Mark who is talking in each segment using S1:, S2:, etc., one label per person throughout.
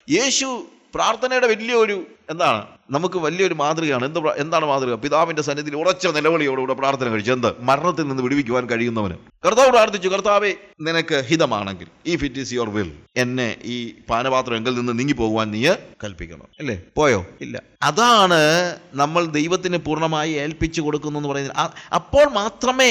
S1: യേശു പ്രാർത്ഥനയുടെ വലിയൊരു നമുക്ക് വലിയൊരു മാതൃകയാണ്. എന്താണ് മാതൃക? പിതാവിന്റെ സന്നിധിയിൽ ഉറച്ച നിലവിളിയോടുകൂടെ പ്രാർത്ഥന കഴിച്ചു. മരണത്തിൽ നിന്ന് വിടുവിക്കുവാൻ കഴിയുന്നവന് കർത്താവ് പ്രാർത്ഥിച്ചു, കർത്താവേ നിനക്ക് ഹിതമാണെങ്കിൽ, if it is your will, എന്നെ ഈ പാനപാത്രം എങ്കിൽ നിന്ന് നീങ്ങിപ്പോകുവാൻ നീ കൽപ്പിക്കണം. അല്ലേ? പോയോ? ഇല്ല. അതാണ് നമ്മൾ ദൈവത്തിന് പൂർണ്ണമായി ഏൽപ്പിച്ചു കൊടുക്കുന്നു എന്ന് പറയുന്നത്. അപ്പോൾ മാത്രമേ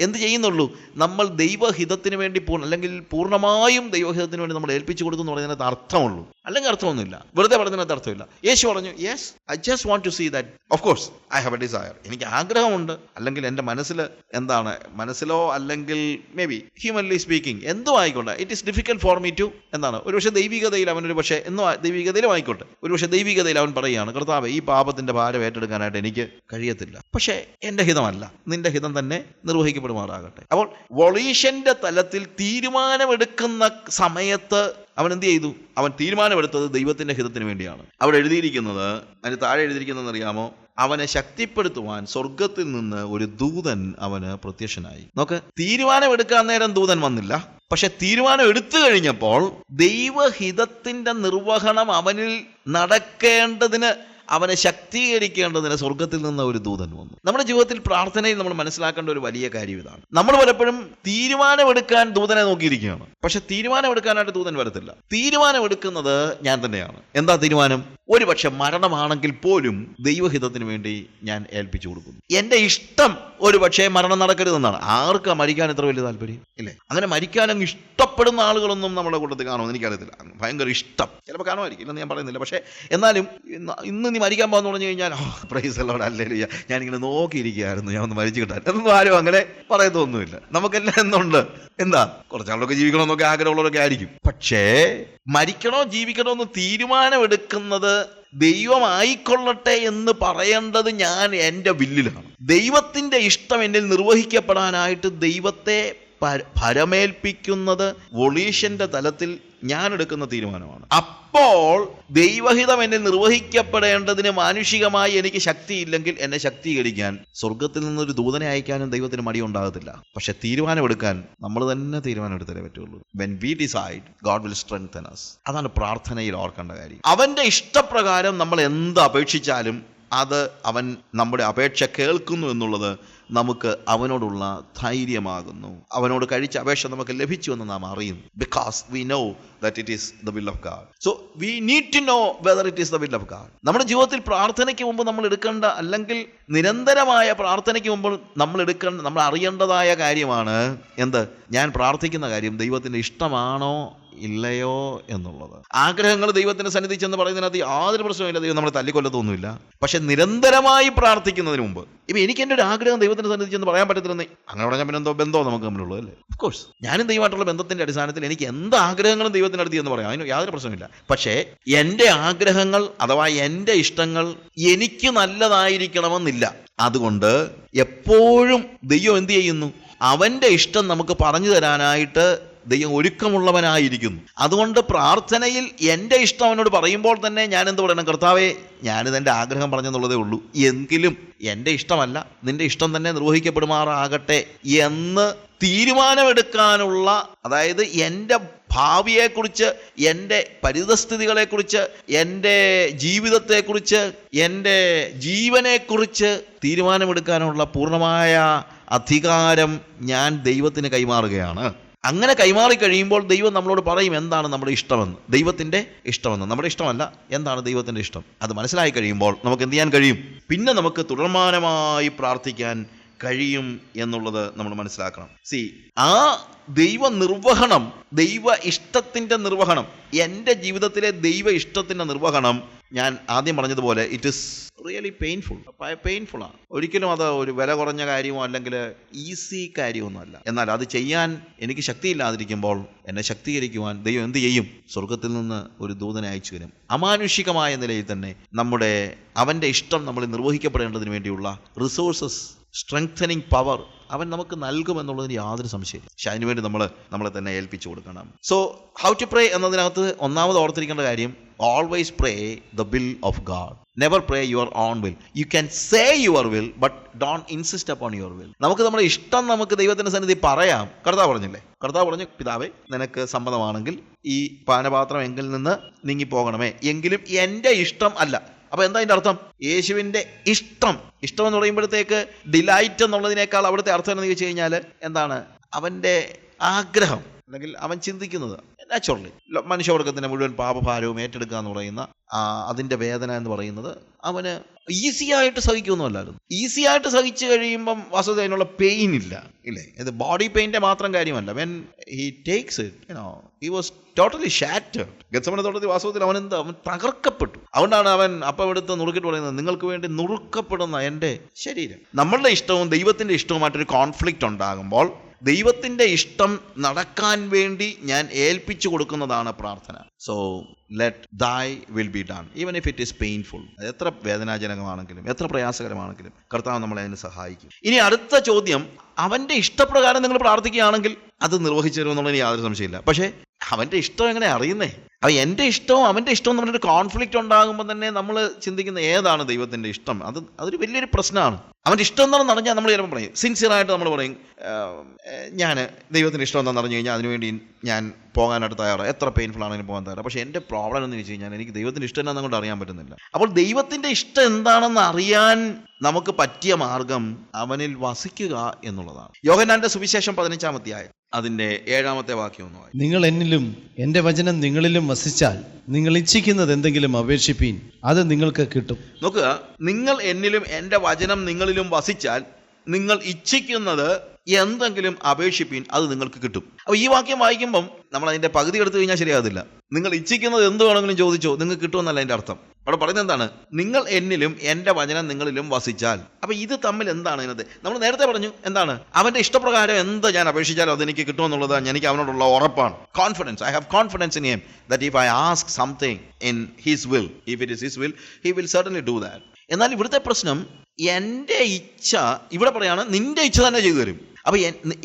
S1: എന്ത് ചെയ്യുന്നുള്ളൂ? നമ്മൾ ദൈവഹിതത്തിന് വേണ്ടി അല്ലെങ്കിൽ പൂർണ്ണമായും ദൈവഹിതത്തിന് വേണ്ടി നമ്മൾ ഏൽപ്പിച്ചു കൊടുക്കുന്നു എന്ന് പറയുന്നതിനകത്ത് അർത്ഥമുള്ളൂ. അല്ലെങ്കിൽ അർത്ഥമൊന്നുമില്ല, വെറുതെ പറയുന്നതിനകത്ത് അർത്ഥമില്ല. യേശു പറഞ്ഞു, yes, I just want to see that. Of course I have a desire. എനിക്ക് ആഗ്രഹമുണ്ട്. അല്ലെങ്കിൽ എൻ്റെ മനസ്സിലോ അല്ലെങ്കിൽ മേ ബി ഹ്യൂമൻലി സ്പീക്കിംഗ് എന്തോ ആയിക്കോട്ടെ, it is difficult for me to ഒരുപക്ഷെ ദൈവികതയിൽ അവനൊരു പക്ഷേ ദൈവികതയിലും ആയിക്കോട്ടെ, ഒരുപക്ഷെ ദൈവികതയിൽ അവൻ പറയുകയാണ്, കർത്താവേ ഈ പാപത്തിന്റെ ഭാരം ഏറ്റെടുക്കാനായിട്ട് എനിക്ക് കഴിയത്തില്ല, പക്ഷേ എൻ്റെ ഹിതമല്ല, നിന്റെ ഹിതം തന്നെ നിർവഹിക്കപ്പെടുമാറാകട്ടെ. അപ്പോൾ വൊളീഷന്റെ തലത്തിൽ തീരുമാനമെടുക്കുന്ന സമയത്ത് അവൻ എന്ത് ചെയ്തു? അവൻ തീരുമാനമെടുത്തത് ദൈവത്തിന്റെ ഹിതത്തിന് വേണ്ടിയാണ്. അവിടെ എഴുതിയിരിക്കുന്നത്, അതിന് താഴെ എഴുതിയിരിക്കുന്നതെന്ന് അറിയാമോ? അവനെ ശക്തിപ്പെടുത്തുവാൻ സ്വർഗത്തിൽ നിന്ന് ഒരു ദൂതൻ അവന് പ്രത്യക്ഷനായി. നോക്ക്, തീരുമാനമെടുക്കാൻ നേരം ദൂതൻ വന്നില്ല, പക്ഷെ തീരുമാനം എടുത്തു കഴിഞ്ഞപ്പോൾ ദൈവഹിതത്തിന്റെ നിർവഹണം അവനിൽ നടക്കേണ്ടതിന്, അവനെ ശക്തീകരിക്കേണ്ടതിന് സ്വർഗത്തിൽ നിന്ന് ഒരു ദൂതൻ വന്നു. നമ്മുടെ ജീവിതത്തിൽ പ്രാർത്ഥനയിൽ നമ്മൾ മനസ്സിലാക്കേണ്ട ഒരു വലിയ കാര്യം ഇതാണ്. നമ്മൾ പലപ്പോഴും തീരുമാനമെടുക്കാൻ ദൂതനെ നോക്കിയിരിക്കുകയാണ്, പക്ഷെ തീരുമാനമെടുക്കാനായിട്ട് ദൂതൻ വരത്തില്ല. തീരുമാനമെടുക്കുന്നത് ഞാൻ തന്നെയാണ്. എന്താ തീരുമാനം? ഒരുപക്ഷെ മരണമാണെങ്കിൽ പോലും ദൈവഹിതത്തിന് വേണ്ടി ഞാൻ ഏൽപ്പിച്ചു കൊടുക്കുന്നു. എന്റെ ഇഷ്ടം ഒരുപക്ഷെ മരണം നടക്കരുതെന്നാണ്. ആർക്കാ മരിക്കാൻ ഇത്ര വലിയ താല്പര്യം? ഇല്ലേ? അങ്ങനെ മരിക്കാനും ഇഷ്ടപ്പെടുന്ന ആളുകളൊന്നും നമ്മുടെ കൂട്ടത്തിൽ കാണുമെന്ന് എനിക്കറിയത്തില്ല. ഭയങ്കര ഇഷ്ടം ചിലപ്പോൾ കാണുമായിരിക്കും, ഇല്ലെന്ന് ഞാൻ പറയുന്നില്ല. പക്ഷേ എന്നാലും ഇന്ന് നീ മരിക്കാൻ പോകാന്ന് പറഞ്ഞു കഴിഞ്ഞാൽ, പ്രൈസ് ദി ലോർഡ്, ഹല്ലേലൂയ, ഞാനിങ്ങനെ നോക്കിയിരിക്കുകയായിരുന്നു, ഞാൻ ഒന്ന് മരിച്ചു കിട്ടാൻ എന്നൊന്നും ആരും അങ്ങനെ പറയത്തൊന്നുമില്ല. നമുക്കെല്ലാം എന്തുണ്ട്? കുറച്ചാളൊക്കെ ജീവിക്കണമെന്നൊക്കെ ആഗ്രഹമുള്ളവരൊക്കെ ആയിരിക്കും. പക്ഷേ മരിക്കണോ ജീവിക്കണോ എന്ന് തീരുമാനമെടുക്കുന്നത് ദൈവമായിക്കൊള്ളട്ടെ എന്ന് പറയേണ്ടത് ഞാൻ എൻ്റെ വില്ലിലാണ്. ദൈവത്തിന്റെ ഇഷ്ടം എന്നിൽ നിർവഹിക്കപ്പെടാനായിട്ട് ദൈവത്തെ ഭരമേൽപ്പിക്കുന്നത് വൊളീഷന്റെ തലത്തിൽ ഞാൻ എടുക്കുന്ന തീരുമാനമാണ്. അപ്പോൾ ദൈവഹിതം എന്നെ നിർവഹിക്കപ്പെടേണ്ടതിന് മാനുഷികമായി എനിക്ക് ശക്തിയില്ലെങ്കിൽ എന്നെ ശക്തീകരിക്കാൻ സ്വർഗത്തിൽ നിന്നൊരു ദൂതനെ അയക്കാനും ദൈവത്തിന് മടിയുണ്ടാകത്തില്ല. പക്ഷെ തീരുമാനമെടുക്കാൻ നമ്മൾ തന്നെ തീരുമാനമെടുത്തേ പറ്റുള്ളൂ. When we decide, God will strengthen us. അതാണ് പ്രാർത്ഥനയിൽ ഓർക്കേണ്ട കാര്യം. അവന്റെ ഇഷ്ടപ്രകാരം നമ്മൾ എന്ത് അപേക്ഷിച്ചാലും അത് അവൻ നമ്മുടെ അപേക്ഷ കേൾക്കുന്നു എന്നുള്ളത് നമുക്ക് അവനോടുള്ള ധൈര്യമാകുന്നു. അവനോട് കഴിച്ച അപേക്ഷ നമുക്ക് ലഭിച്ചു എന്ന് നാം അറിയുന്നു. Because we know that it is the will of God. So we need to know whether it is the will of God. നമ്മുടെ ജീവിതത്തിൽ പ്രാർത്ഥനയ്ക്ക് മുമ്പ് നമ്മൾ എടുക്കേണ്ട, അല്ലെങ്കിൽ നിരന്തരമായ പ്രാർത്ഥനയ്ക്ക് മുമ്പ് നമ്മൾ അറിയേണ്ടതായ കാര്യമാണ് എന്ത്? ഞാൻ പ്രാർത്ഥിക്കുന്ന കാര്യം ദൈവത്തിന്റെ ഇഷ്ടമാണോ ഇല്ലയോ എന്നുള്ളത്. ആഗ്രഹങ്ങൾ ദൈവത്തിന്റെ സന്നിധി ചെന്ന് പറയുന്നതിനകത്ത് യാതൊരു പ്രശ്നമില്ല, ദൈവം നമ്മളെ തല്ലിക്കൊല്ലത്തൊന്നുമില്ല. പക്ഷെ നിരന്തരമായി പ്രാർത്ഥിക്കുന്നതിന് മുമ്പ്, ഇപ്പം എനിക്ക് എൻ്റെ ഒരു ആഗ്രഹം ദൈവത്തിന്റെ സന്നിധി ചെന്ന് പറയാൻ പറ്റത്തില്ലെന്ന് അങ്ങനെ പറഞ്ഞാൽ പിന്നെ എന്തോ ബന്ധമോ നമുക്ക് തമ്മിലുള്ളത്, അല്ലേ? ഓഫ്കോഴ്സ് ഞാനും ദൈവമായിട്ടുള്ള ബന്ധത്തിന്റെ അടിസ്ഥാനത്തിൽ എനിക്ക് എന്ത് ആഗ്രഹങ്ങളും ദൈവത്തിന്റെ അടുത്ത് എന്ന് പറയാം, അതിന് യാതൊരു പ്രശ്നമില്ല. പക്ഷേ എൻ്റെ ആഗ്രഹങ്ങൾ അഥവാ എൻ്റെ ഇഷ്ടങ്ങൾ എനിക്ക് നല്ലതായിരിക്കണമെന്നില്ല. അതുകൊണ്ട് എപ്പോഴും ദൈവം എന്ത് ചെയ്യുന്നു? അവന്റെ ഇഷ്ടം നമുക്ക് പറഞ്ഞു തരാനായിട്ട് ദൈവം ഒരുക്കമുള്ളവനായിരിക്കുന്നു. അതുകൊണ്ട് പ്രാർത്ഥനയിൽ എൻ്റെ ഇഷ്ടം അവനോട് പറയുമ്പോൾ തന്നെ ഞാൻ എന്ത് പറയണം? കർത്താവേ, ഞാനിത് എൻ്റെ ആഗ്രഹം പറഞ്ഞെന്നുള്ളതേ ഉള്ളൂ, എങ്കിലും എൻ്റെ ഇഷ്ടമല്ല, നിന്റെ ഇഷ്ടം തന്നെ നിർവഹിക്കപ്പെടുമാറാകട്ടെ എന്ന് തീരുമാനമെടുക്കാനുള്ള, അതായത് എൻ്റെ ഭാവിയെക്കുറിച്ച്, എൻ്റെ പരിതസ്ഥിതികളെക്കുറിച്ച്, എൻ്റെ ജീവിതത്തെക്കുറിച്ച്, എൻ്റെ ജീവനെക്കുറിച്ച് തീരുമാനമെടുക്കാനുള്ള പൂർണ്ണമായ അധികാരം ഞാൻ ദൈവത്തിന് കൈമാറുകയാണ്. അങ്ങനെ കൈമാറി കഴിയുമ്പോൾ ദൈവം നമ്മളോട് പറയും എന്താണ് നമ്മുടെ ഇഷ്ടമെന്ന്, ദൈവത്തിൻ്റെ ഇഷ്ടമെന്ന്. നമ്മുടെ ഇഷ്ടമല്ല, എന്താണ് ദൈവത്തിൻ്റെ ഇഷ്ടം. അത് മനസ്സിലായി കഴിയുമ്പോൾ നമുക്ക് എന്ത് ചെയ്യാൻ കഴിയും? പിന്നെ നമുക്ക് തുടർമാനമായി പ്രാർത്ഥിക്കാൻ കഴിയും എന്നുള്ളത് നമ്മൾ മനസ്സിലാക്കണം. ആ ദൈവ നിർവഹണം, ദൈവ ഇഷ്ടത്തിൻ്റെ നിർവഹണം, എൻ്റെ ജീവിതത്തിലെ ദൈവ ഇഷ്ടത്തിൻ്റെ നിർവഹണം, ഞാൻ ആദ്യം പറഞ്ഞതുപോലെ ഇറ്റ് ഇസ് റിയലി പെയിൻഫുള്ളാണ്. ഒരിക്കലും അത് ഒരു വില കുറഞ്ഞ കാര്യമോ അല്ലെങ്കിൽ ഈസി കാര്യമൊന്നുമല്ല. എന്നാൽ അത് ചെയ്യാൻ എനിക്ക് ശക്തിയില്ലാതിരിക്കുമ്പോൾ എന്നെ ശക്തീകരിക്കുവാൻ ദൈവം എന്ത് ചെയ്യും? സ്വർഗത്തിൽ നിന്ന് ഒരു ദൂതനെ അയച്ചു തരും. അമാനുഷികമായ നിലയിൽ തന്നെ അവൻ്റെ ഇഷ്ടം നമ്മൾ നിർവഹിക്കപ്പെടേണ്ടതിന് വേണ്ടിയുള്ള റിസോഴ്സസ് സ്ട്രെങ്തനിങ് പവർ അവൻ നമുക്ക് നൽകുമെന്നുള്ളതിന് യാതൊരു സംശയമില്ല. പക്ഷെ അതിനുവേണ്ടി നമ്മളെ തന്നെ ഏൽപ്പിച്ചു കൊടുക്കണം. സോ ഹൗ ടു പ്രേ എന്നതിനകത്ത് ഒന്നാമത് ഓർത്തിരിക്കേണ്ട കാര്യം, always pray the will of God, never pray your own will. You can say your will but don't insist upon your will. നമുക്ക് നമ്മുടെ ഇഷ്ടം നമുക്ക് ദൈവത്തിന്റെ സന്നിധി പറയാം. കർത്താവ് പറഞ്ഞില്ലേ, കർത്താവ് പറഞ്ഞു, പിതാവേ നിനക്ക് സമ്മതമാണെങ്കിൽ ഈ പാനപാത്രം എങ്കിൽ നിന്ന് നീങ്ങിപ്പോകണമേ, എങ്കിലും എൻ്റെ ഇഷ്ടം അല്ല. അപ്പൊ എന്താ അതിന്റെ അർത്ഥം? യേശുവിന്റെ ഇഷ്ടം എന്ന് പറയുമ്പോഴത്തേക്ക് ഡിലൈറ്റ് എന്നുള്ളതിനേക്കാൾ അവിടുത്തെ അർത്ഥം എന്ന് ചോദിച്ചു കഴിഞ്ഞാൽ എന്താണ്? അവന്റെ ആഗ്രഹം, അല്ലെങ്കിൽ അവൻ ചിന്തിക്കുന്നത്. നാച്ചുറലി മനുഷ്യവർഗത്തിന്റെ മുഴുവൻ പാപഭാരവും ഏറ്റെടുക്കുക എന്ന് പറയുന്ന അതിന്റെ വേദന എന്ന് പറയുന്നത് അവന് ഈസി ആയിട്ട് സഹിക്കുമൊന്നുമല്ലായിരുന്നു. ഈസി ആയിട്ട് സഹിച്ചു കഴിയുമ്പം വാസ്തവത്തിൽ അതിനുള്ള പെയിൻ ഇല്ല, ഇല്ലേ? ഇത് ബോഡി പെയിന്റെ മാത്രം കാര്യമല്ല. When he takes it, he was totally shattered. Gethsemane തോട്ടത്തിൽ വാസ്തവത്തിൽ അവൻ തകർക്കപ്പെട്ടു. അതുകൊണ്ടാണ് അവൻ അപ്പം എടുത്ത് നുറുക്കിട്ട് പറയുന്നത്, നിങ്ങൾക്ക് വേണ്ടി നുറുക്കപ്പെടുന്ന എൻ്റെ ശരീരം. നമ്മളുടെ ഇഷ്ടവും ദൈവത്തിന്റെ ഇഷ്ടവുമായിട്ടൊരു കോൺഫ്ലിക്റ്റ് ഉണ്ടാകുമ്പോൾ ദൈവത്തിന്റെ ഇഷ്ടം നടക്കാൻ വേണ്ടി ഞാൻ ഏൽപ്പിച്ചു കൊടുക്കുന്നതാണ് പ്രാർത്ഥന. സോ ലെറ്റ് ദൈ will be done even if it is painful. എത്ര വേദനാജനകമാണെങ്കിലും എത്ര പ്രയാസകരമാണെങ്കിലും കർത്താവ് നമ്മളെ അതിന് സഹായിക്കും. ഇനി അടുത്ത ചോദ്യം, അവന്റെ ഇഷ്ടപ്രകാരം നിങ്ങൾ പ്രാർത്ഥിക്കുകയാണെങ്കിൽ അത് നിർവഹിച്ചു തരുമെന്നുള്ളതിന് യാതൊരു സംശയമില്ല. പക്ഷേ അവന്റെ ഇഷ്ടം എങ്ങനെ അറിയുന്നേ? അപ്പം എൻ്റെ ഇഷ്ടവും അവൻ്റെ ഇഷ്ടവും തമ്മിലൊരു കോൺഫ്ലിക്റ്റ് ഉണ്ടാകുമ്പോൾ തന്നെ നമ്മൾ ചിന്തിക്കുന്ന ഏതാണ് ദൈവത്തിൻ്റെ ഇഷ്ടം? അതൊരു വലിയൊരു പ്രശ്നമാണ്. അവൻ്റെ ഇഷ്ടം എന്താണെന്ന് അറിഞ്ഞാൽ നമ്മൾ ചിലപ്പോൾ പറയും, സിൻസിയറായിട്ട് നമ്മൾ പറയും, ഞാൻ ദൈവത്തിൻ്റെ ഇഷ്ടം എന്താണെന്ന് അറിഞ്ഞു കഴിഞ്ഞാൽ അതിനുവേണ്ടി ഞാൻ പോകാനായിട്ട് തയ്യാറാണ്, എത്ര പെയിൻഫുൾ ആണെങ്കിലും പോകാൻ തയ്യാറാണ്. പക്ഷേ എൻ്റെ പ്രോബ്ലം എന്ന് വെച്ച് കഴിഞ്ഞാൽ എനിക്ക് ദൈവത്തിൻ്റെ ഇഷ്ടം എന്താണെന്ന് കൊണ്ട് അറിയാൻ പറ്റുന്നില്ല. അപ്പോൾ ദൈവത്തിൻ്റെ ഇഷ്ടം എന്താണെന്ന് അറിയാൻ നമുക്ക് പറ്റിയ മാർഗം അവനിൽ വസിക്കുക എന്നുള്ളതാണ്. യോഹന്നാന്റെ സുവിശേഷം 15-ാം അധ്യായം അതിന്റെ 7-ാമത്തെ വാക്യം ഒന്ന് വായിക്കും.
S2: നിങ്ങൾ എന്നിലും എൻ്റെ വചനം നിങ്ങളിലും വസിച്ചാൽ നിങ്ങൾ ഇച്ഛിക്കുന്നത് എന്തെങ്കിലും അപേക്ഷിപ്പീൻ, അത് നിങ്ങൾക്ക് കിട്ടും.
S1: നോക്കുക, നിങ്ങൾ എന്നിലും എൻ്റെ വചനം നിങ്ങളിലും വസിച്ചാൽ നിങ്ങൾ ഇച്ഛിക്കുന്നത് എന്തെങ്കിലും അപേക്ഷിപ്പീൻ, അത് നിങ്ങൾക്ക് കിട്ടും. അപ്പോൾ ഈ വാക്യം വായിക്കുമ്പം നമ്മൾ അതിന്റെ പകുതി എടുത്തു കഴിഞ്ഞാൽ ശരിയാകത്തില്ല. നിങ്ങൾ ഇച്ഛിക്കുന്നത് എന്ത് വേണമെങ്കിലും ചോദിച്ചോ, നിങ്ങൾക്ക് കിട്ടുമെന്നല്ല അതിന്റെ അർത്ഥം. അവിടെ പറയുന്നത് എന്താണ്? നിങ്ങൾ എന്നിലും എൻ്റെ വചനം നിങ്ങളിലും വസിച്ചാൽ. അപ്പൊ ഇത് തമ്മിൽ എന്താണ് ഇതിനകത്ത്? നമ്മൾ നേരത്തെ പറഞ്ഞു എന്താണ്? അവന്റെ ഇഷ്ടപ്രകാരം എന്ത് ഞാൻ അപേക്ഷിച്ചാലും അതെനിക്ക് കിട്ടുമെന്നുള്ളത് എനിക്ക് അവനോടുള്ള ഉറപ്പാണ്. Confidence. I have confidence in him that if I ask something in his will, if it is his will, he will certainly do that. എന്നാൽ ഇവിടുത്തെ പ്രശ്നം, എൻ്റെ ഇച്ഛ, ഇവിടെ പറയാണ് നിന്റെ ഇച്ഛ തന്നെ ചെയ്തു തരും. അപ്പൊ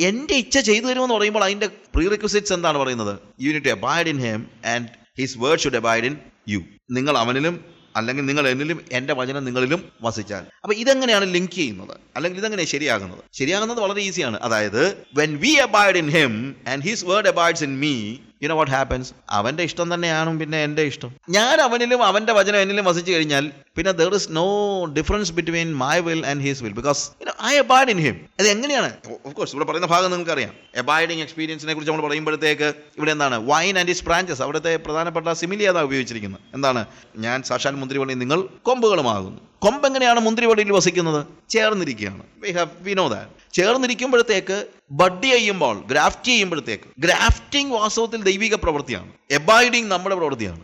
S1: എൻ്റെ ഇച്ഛ ചെയ്തു തരുമെന്ന് പറയുമ്പോൾ അതിന്റെ പ്രീ റിക്വസിറ്റ്സ് എന്താണ് പറയുന്നത്? You need to abide in him and his word should abide in you. നിങ്ങൾ അവനിലും അല്ലെങ്കിൽ നിങ്ങൾ എന്നിലും എൻ്റെ വചനം നിങ്ങളിലും വസിച്ചാൽ. അപ്പൊ ഇതെങ്ങനെയാണ് ലിങ്ക് ചെയ്യുന്നത്, അല്ലെങ്കിൽ ഇതെങ്ങനെയാണ് ശരിയാകുന്നത്? വളരെ ഈസിയാണ്. അതായത് when we abide in him and his word abides in me, you know what happens? അവന്റെ ഇഷ്ടം തന്നെയാണ് പിന്നെ എൻ്റെ ഇഷ്ടം. ഞാൻ അവനിലും അവന്റെ വചനം എന്നിലും വസിച്ചു കഴിഞ്ഞാൽ പിന്നെ there is no difference between my will and his will, because I abide in him. അത് എങ്ങനെയാണ്? Of course ഇവിടെ പറയുന്ന ഭാഗം നിങ്ങൾക്കറിയാം. അബൈഡിങ് എക്സ്പീരിയൻസിനെ കുറിച്ച് നമ്മൾ പറയുമ്പോഴത്തേക്ക് ഇവിടെ എന്താണ്? Wine and it's branches. അവിടുത്തെ പ്രധാനപ്പെട്ട സിമിലി അതാണ് ഉപയോഗിച്ചിരിക്കുന്നത്. എന്താണ്? ഞാൻ സാക്ഷാൽ മുന്തിരിവള്ളി, നിങ്ങൾ കൊമ്പുകളുമാകുന്നു. കൊമ്പ് എങ്ങനെയാണ് മുന്തിരിവള്ളിയിൽ വസിക്കുന്നത്? ചേർന്നിരിക്കുകയാണ്. we know that. ചേർന്നിരിക്കുമ്പോഴത്തേക്ക് ബഡ് ചെയ്യുമ്പോൾ, ഗ്രാഫ്റ്റ് ചെയ്യുമ്പോഴത്തേക്ക്, ഗ്രാഫ്റ്റിംഗ് വാസ്തവത്തിൽ ദൈവിക പ്രവൃത്തിയാണ്. എബൈഡിങ് നമ്മുടെ പ്രവൃത്തിയാണ്.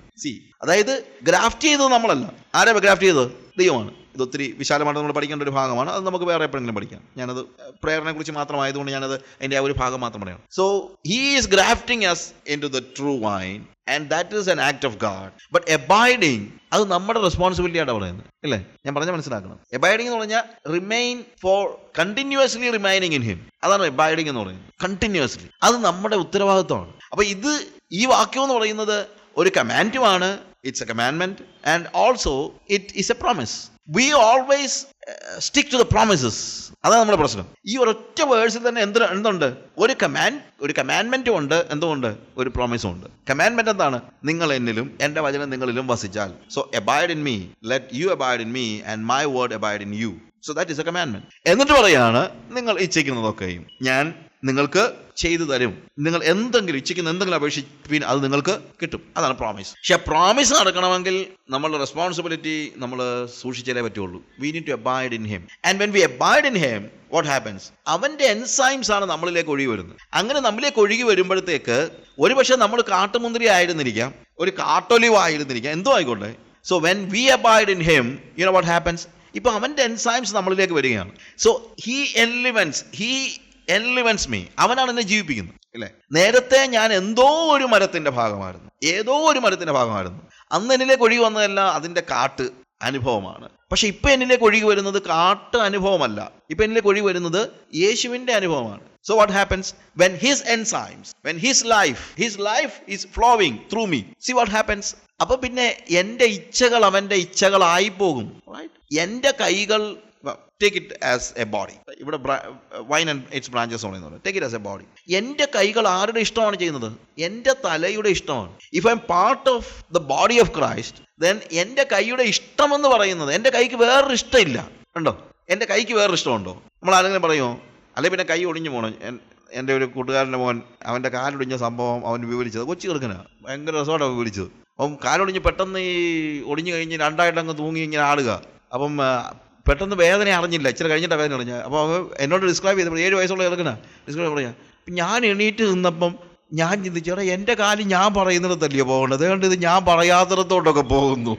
S1: അതായത് ഗ്രാഫ്റ്റ് ചെയ്തത് നമ്മളല്ല. ആരാ ഗ്രാഫ്റ്റ് ചെയ്തത്? ദൈവമാണ്. ഇത് ഒത്തിരി വിശാലമായിട്ട് നമ്മൾ പഠിക്കേണ്ട ഒരു ഭാഗമാണ്. അത് നമുക്ക് വേറെ എപ്പോഴെങ്കിലും പഠിക്കാം. ഞാനത് പ്രേരണയെ കുറിച്ച് മാത്രമായതുകൊണ്ട് ഞാനത് അതിൻ്റെ ആ ഒരു ഭാഗം മാത്രം പറയാം. So he is grafting us into the true vine and that is an act of God. But abiding, അത് നമ്മുടെ റെസ്പോൺസിബിലിറ്റി ആയിട്ടാണ് പറയുന്നത്, അല്ലേ? ഞാൻ പറഞ്ഞാൽ മനസ്സിലാക്കണം. എബൈഡിങ് എന്ന് പറഞ്ഞാൽ remain for continuously remaining in him. അതാണ് എബൈഡിങ് എന്ന് പറയുന്നത്. കണ്ടിന്യൂസ്ലി. അത് നമ്മുടെ ഉത്തരവാദിത്വമാണ്. അപ്പൊ ഈ വാക്യം എന്ന് പറയുന്നത് ഒരു കമാൻഡുമാണ്. It's a commandment and also it is a promise. We always stick to the promises. അതാണ് നമ്മുടെ പ്രശ്നം. ഈ ഒരൊറ്റ വേഴ്സിൽ തന്നെ എന്തുണ്ട്? ഒരു കമാൻഡ്മെന്റും ഉണ്ട്, എന്തുകൊണ്ട്? ഒരു പ്രോമിസും ഉണ്ട്. കമാൻഡ്മെന്റ് എന്താണ്? നിങ്ങൾ എന്നിലും എൻ്റെ വചനം നിങ്ങളിലും വസിച്ചാൽ. So abide in me, let you abide in me and my word abide in you. So that is a commandment. എന്നിട്ട് പറയാണ്, നിങ്ങൾ ഇച്ഛിക്കുന്നതൊക്കെയും ഞാൻ നിങ്ങൾക്ക് ചെയ്തു തരും. നിങ്ങൾ എന്തെങ്കിലും ഇച്ഛിക്കുന്ന എന്തെങ്കിലും അപേക്ഷിപ്പിൻ, അത് നിങ്ങൾക്ക് കിട്ടും. അതാണ് പ്രോമിസ്. പക്ഷെ പ്രോമിസ് നടക്കണമെങ്കിൽ നമ്മളുടെ റെസ്പോൺസിബിലിറ്റി നമ്മൾ സൂക്ഷിച്ചാലേ പറ്റുള്ളൂ. We need to abide in him and when we abide in him what happens? അവന്റെ എൻസൈംസ് ആണ് നമ്മളിലേക്ക് ഒഴുകി വരുന്നത്. അങ്ങനെ നമ്മളിലേക്ക് ഒഴുകി വരുമ്പോഴത്തേക്ക് ഒരുപക്ഷെ നമ്മൾ കാട്ടുമുന്തിരി ആയിരുന്നിരിക്കാം, ഒരു കാട്ടൊലിവ് ആയിരുന്നിരിക്കാം, എന്തോ ആയിക്കോട്ടെ. So when we abide in him, you know what happens? ഇപ്പൊ അവന്റെ എൻസൈംസ് നമ്മളിലേക്ക് വരികയാണ്. So he enlivens me. അവനാണ് എന്നെ ജീവിപ്പിക്കുന്നത്, അല്ലേ? നേരത്തെ ഞാൻ ഏതോ ഒരു മരത്തിന്റെ ഭാഗമായിരുന്നു. അന്ന് എന്നിലേക്ക് ഒഴുകി വന്നതല്ല അതിന്റെ കാട്ട്, അനുഭവമാണ്. പക്ഷെ ഇപ്പൊ എന്നിലേക്ക് ഒഴുകി വരുന്നത് കാട്ട് അനുഭവമല്ല, ഇപ്പൊ എന്നിലേക്ക് ഒഴുകി വരുന്നത് യേശുവിന്റെ അനുഭവമാണ്. So what happens when his enzymes, when his life is flowing through me? See what happens? അപ്പൊ പിന്നെ എൻ്റെ ഇച്ഛകൾ അവൻ്റെ ഇച്ഛകളായി പോകും. എൻ്റെ കൈകൾ, take it as a body. ഇവിടെ wine and it's branches on എന്ന് പറയുന്നത്, take it as A body. എൻ്റെ കൈകൾ ആരുടെ ഇഷ്ടമാണ് ചെയ്യുന്നത്? എൻ്റെ തലയുടെ ഇഷ്ടമാണ്. If I M part of the body of Christ, then എൻ്റെ കൈയുടെ ഇഷ്ടമെന്ന് പറയുന്നത്, എൻ്റെ കൈക്ക് വേറൊരു ഇഷ്ടമില്ല. ഉണ്ടോ? എൻ്റെ കൈക്ക് വേറൊരു ഇഷ്ടമുണ്ടോ? നമ്മൾ ആരെങ്കിലും പറയുമോ? അല്ലെ പിന്നെ കൈ ഒടിഞ്ഞു പോകണം. എൻ്റെ ഒരു കൂട്ടുകാരൻ്റെ മോൻ, അവൻ്റെ കാലൊടിഞ്ഞ സംഭവം അവൻ വിവരിച്ചത്, കൊച്ചു ചെറുക്കനാണ്, ഭയങ്കര രസമായിട്ടാണ് വിവരിച്ചത്. അപ്പം കാലൊടിഞ്ഞ് പെട്ടെന്ന് ഈ ഒടിഞ്ഞു കഴിഞ്ഞ് രണ്ടായിട്ടങ്ങ് തൂങ്ങി ഇങ്ങനെ ആടുക. അപ്പം പെട്ടെന്ന് വേദന അറിഞ്ഞില്ല, ഇച്ചിരി കഴിഞ്ഞിട്ട് വേദന അറിഞ്ഞ. അപ്പോൾ അവൻ എന്നോട് ഡിസ്ക്രൈബ് ചെയ്തപ്പോൾ 7 വയസ്സുള്ള ചെറുക്കനാ ഡിസ്ക്രൈബ് പറയാം. ഞാൻ എണീറ്റ് നിന്നപ്പം ഞാൻ ചിന്തിച്ചേട്ടാ, എൻ്റെ കാല് ഞാൻ പറയുന്നിടത്തല്ലയോ പോകേണ്ടത്, അതുകൊണ്ട് ഇത് ഞാൻ പറയാത്തിടത്തോട്ടൊക്കെ പോകുന്നു.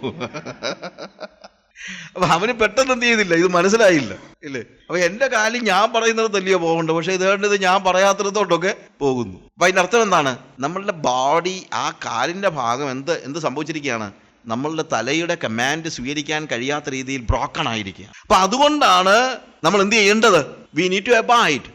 S1: അപ്പൊ അവന് പെട്ടെന്ന് എന്ത് ചെയ്തില്ല, ഇത് മനസ്സിലായില്ല ഇല്ലേ? അപ്പൊ എൻ്റെ കാല് ഞാൻ പറയുന്നിടത്തല്ലയോ പോകേണ്ടത്, പക്ഷെ ഇതുകൊണ്ട് ഇത് ഞാൻ പറയാത്തിടത്തോട്ടൊക്കെ പോകുന്നു. അപ്പൊ അതിൻ്റെ അർത്ഥം എന്താണ്? നമ്മളുടെ ബോഡി, ആ കാലിൻ്റെ ഭാഗം എന്ത് സംഭവിച്ചിരിക്കുകയാണ്? നമ്മളുടെ തലയുടെ കമാൻഡ് സ്വീകരിക്കാൻ കഴിയാത്ത രീതിയിൽ ബ്രോക്കൺ ആയിരിക്കുക. അപ്പൊ അതുകൊണ്ടാണ് നമ്മൾ എന്ത് ചെയ്യേണ്ടത്? We need to abide.